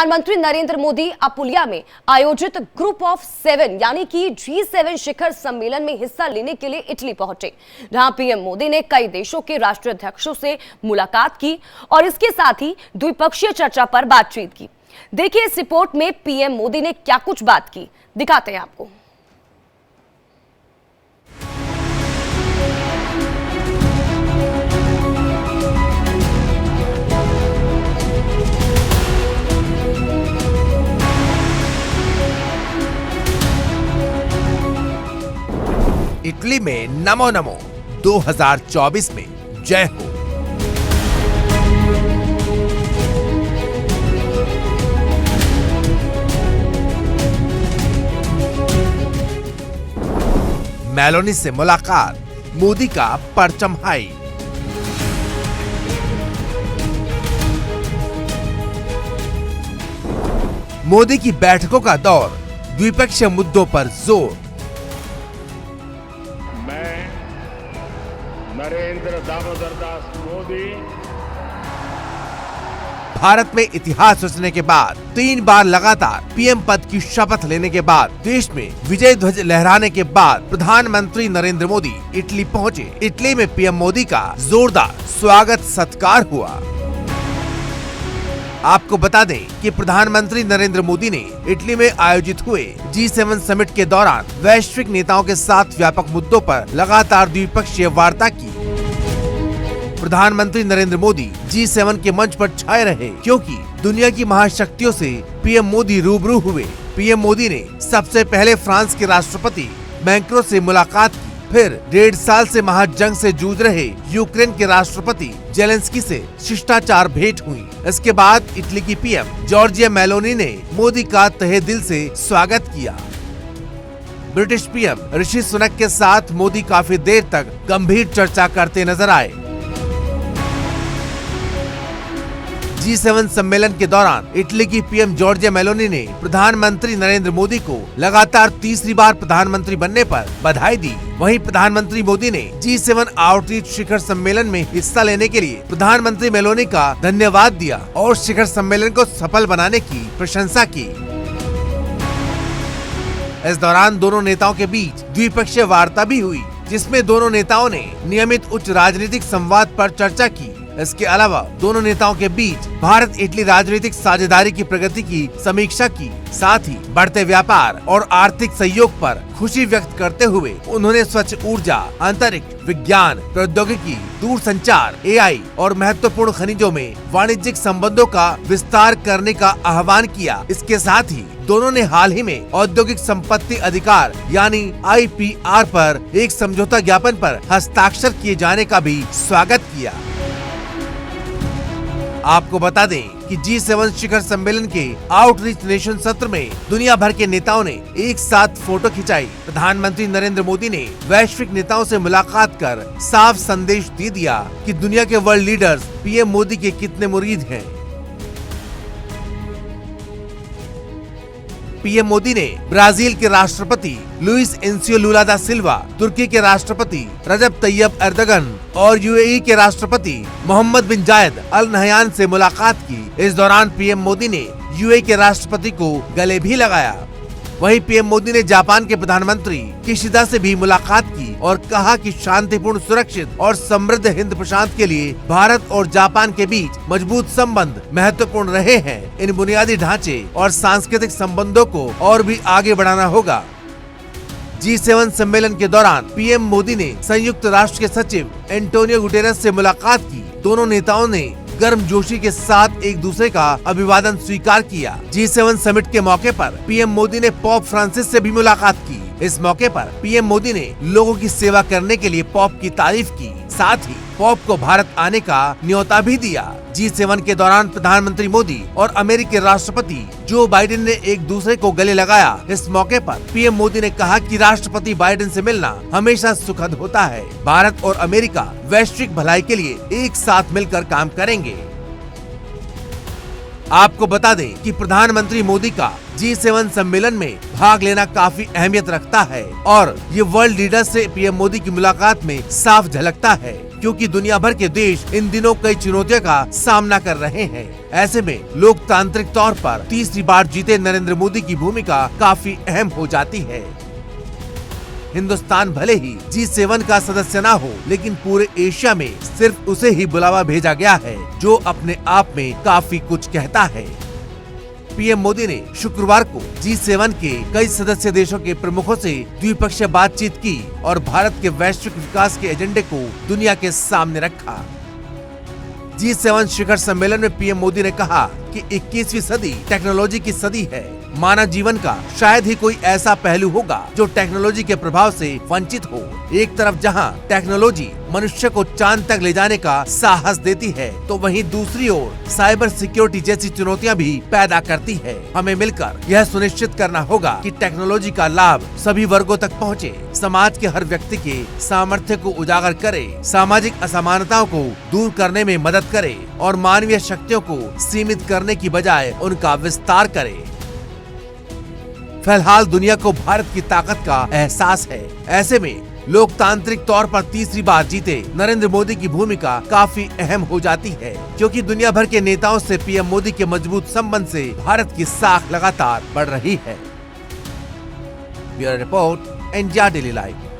प्रधानमंत्री नरेंद्र मोदी अपुलिया में आयोजित ग्रुप ऑफ 7 यानी कि G7 शिखर सम्मेलन में हिस्सा लेने के लिए इटली पहुंचे, जहां पीएम मोदी ने कई देशों के राष्ट्राध्यक्षों से मुलाकात की और इसके साथ ही द्विपक्षीय चर्चा पर बातचीत की। देखिए इस रिपोर्ट में पीएम मोदी ने क्या कुछ बात की, दिखाते हैं आपको। इटली में नमो नमो 2024 में जय हो। मेलोनी से मुलाकात, मोदी का परचम हाई। मोदी की बैठकों का दौर, द्विपक्षीय मुद्दों पर जोर। नरेंद्र दामोदर दास मोदी भारत में इतिहास रचने के बाद 3 बार लगातार पीएम पद की शपथ लेने के बाद देश में विजय ध्वज लहराने के बाद प्रधानमंत्री नरेंद्र मोदी इटली पहुंचे। इटली में पीएम मोदी का जोरदार स्वागत सत्कार हुआ। आपको बता दें कि प्रधानमंत्री नरेंद्र मोदी ने इटली में आयोजित हुए G7 समिट के दौरान वैश्विक नेताओं के साथ व्यापक मुद्दों पर लगातार द्विपक्षीय वार्ता की। प्रधानमंत्री नरेंद्र मोदी G7 के मंच पर छाए रहे, क्योंकि दुनिया की महाशक्तियों से पीएम मोदी रूबरू हुए। पीएम मोदी ने सबसे पहले फ्रांस के राष्ट्रपति मैक्रों से मुलाकात की, फिर 1.5 साल से महाजंग से जूझ रहे यूक्रेन के राष्ट्रपति जेलेंस्की से शिष्टाचार भेंट हुई। इसके बाद इटली की पीएम जॉर्जिया मेलोनी ने मोदी का तहे दिल से स्वागत किया। ब्रिटिश पीएम ऋषि सुनक के साथ मोदी काफी देर तक गंभीर चर्चा करते नजर आए। G7 सम्मेलन के दौरान इटली की पीएम जॉर्जिया मेलोनी ने प्रधानमंत्री नरेंद्र मोदी को लगातार तीसरी बार प्रधानमंत्री बनने पर बधाई दी। वहीं प्रधानमंत्री मोदी ने G7 आउटरीच शिखर सम्मेलन में हिस्सा लेने के लिए प्रधानमंत्री मेलोनी का धन्यवाद दिया और शिखर सम्मेलन को सफल बनाने की प्रशंसा की। इस दौरान दोनों नेताओं के बीच द्विपक्षीय वार्ता भी हुई, जिसमें दोनों नेताओं ने नियमित उच्च राजनीतिक संवाद पर चर्चा की। इसके अलावा दोनों नेताओं के बीच भारत इटली राजनीतिक साझेदारी की प्रगति की समीक्षा की। साथ ही बढ़ते व्यापार और आर्थिक सहयोग पर खुशी व्यक्त करते हुए उन्होंने स्वच्छ ऊर्जा, अंतरिक्ष, विज्ञान, प्रौद्योगिकी, दूरसंचार, AI और महत्वपूर्ण खनिजों में वाणिज्यिक संबंधों का विस्तार करने का आह्वान किया। इसके साथ ही दोनों ने हाल ही में औद्योगिक संपत्ति अधिकार यानी IPR पर एक समझौता ज्ञापन पर हस्ताक्षर किए जाने का भी स्वागत किया। आपको बता दें कि G7 शिखर सम्मेलन के आउटरीच नेशन सत्र में दुनिया भर के नेताओं ने एक साथ फोटो खिंचाई। प्रधानमंत्री नरेंद्र मोदी ने वैश्विक नेताओं से मुलाकात कर साफ संदेश दे दिया कि दुनिया के वर्ल्ड लीडर्स पीएम मोदी के कितने मुरीद हैं। पीएम मोदी ने ब्राजील के राष्ट्रपति लुइस इनासियो लुला दा सिल्वा, तुर्की के राष्ट्रपति रजब तैयब एर्दोगन और UAE के राष्ट्रपति मोहम्मद बिन जायद अल नहयान से मुलाकात की। इस दौरान पीएम मोदी ने UAE के राष्ट्रपति को गले भी लगाया। वहीं पीएम मोदी ने जापान के प्रधानमंत्री किशिदा से भी मुलाकात की और कहा कि शांतिपूर्ण, सुरक्षित और समृद्ध हिंद प्रशांत के लिए भारत और जापान के बीच मजबूत संबंध महत्वपूर्ण रहे हैं। इन बुनियादी ढांचे और सांस्कृतिक संबंधों को और भी आगे बढ़ाना होगा। G7 सम्मेलन के दौरान पीएम मोदी ने संयुक्त राष्ट्र के सचिव एंटोनियो गुटेरेस से मुलाकात की। दोनों नेताओं ने गर्मजोशी के साथ एक दूसरे का अभिवादन स्वीकार किया। G7 समिट के मौके पर पीएम मोदी ने पोप फ्रांसिस से भी मुलाकात की। इस मौके पर पीएम मोदी ने लोगों की सेवा करने के लिए पोप की तारीफ की। साथ ही पोप को भारत आने का न्योता भी दिया। G7 के दौरान प्रधानमंत्री मोदी और अमेरिकी राष्ट्रपति जो बाइडेन ने एक दूसरे को गले लगाया। इस मौके पर पीएम मोदी ने कहा कि राष्ट्रपति बाइडेन से मिलना हमेशा सुखद होता है। भारत और अमेरिका वैश्विक भलाई के लिए एक साथ मिलकर काम करेंगे। आपको बता दें कि प्रधानमंत्री मोदी का G7 सम्मेलन में भाग लेना काफी अहमियत रखता है और ये वर्ल्ड लीडर से पीएम मोदी की मुलाकात में साफ झलकता है। क्योंकि दुनिया भर के देश इन दिनों कई चुनौतियों का सामना कर रहे हैं। ऐसे में लोकतांत्रिक तौर पर तीसरी बार जीते नरेंद्र मोदी की भूमिका काफी अहम हो जाती है। हिंदुस्तान भले ही G7 का सदस्य ना हो, लेकिन पूरे एशिया में सिर्फ उसे ही बुलावा भेजा गया है, जो अपने आप में काफी कुछ कहता है। पीएम मोदी ने शुक्रवार को G7 के कई सदस्य देशों के प्रमुखों से द्विपक्षीय बातचीत की और भारत के वैश्विक विकास के एजेंडे को दुनिया के सामने रखा। G7 शिखर सम्मेलन में पीएम मोदी ने कहा कि 21वीं सदी टेक्नोलॉजी की सदी है। मानव जीवन का शायद ही कोई ऐसा पहलू होगा जो टेक्नोलॉजी के प्रभाव से वंचित हो। एक तरफ जहां टेक्नोलॉजी मनुष्य को चांद तक ले जाने का साहस देती है, तो वहीं दूसरी ओर साइबर सिक्योरिटी जैसी चुनौतियां भी पैदा करती है। हमें मिलकर यह सुनिश्चित करना होगा कि टेक्नोलॉजी का लाभ सभी वर्गों तक पहुंचे, समाज के हर व्यक्ति के सामर्थ्य को उजागर करे, सामाजिक असमानताओं को दूर करने में मदद करे और मानवीय शक्तियों को सीमित करने की बजाय उनका विस्तार करे। फिलहाल दुनिया को भारत की ताकत का एहसास है। ऐसे में लोकतांत्रिक तौर पर तीसरी बार जीते नरेंद्र मोदी की भूमिका काफी अहम हो जाती है, क्योंकि दुनिया भर के नेताओं से पीएम मोदी के मजबूत संबंध से भारत की साख लगातार बढ़ रही है। Bureau report, India daily live.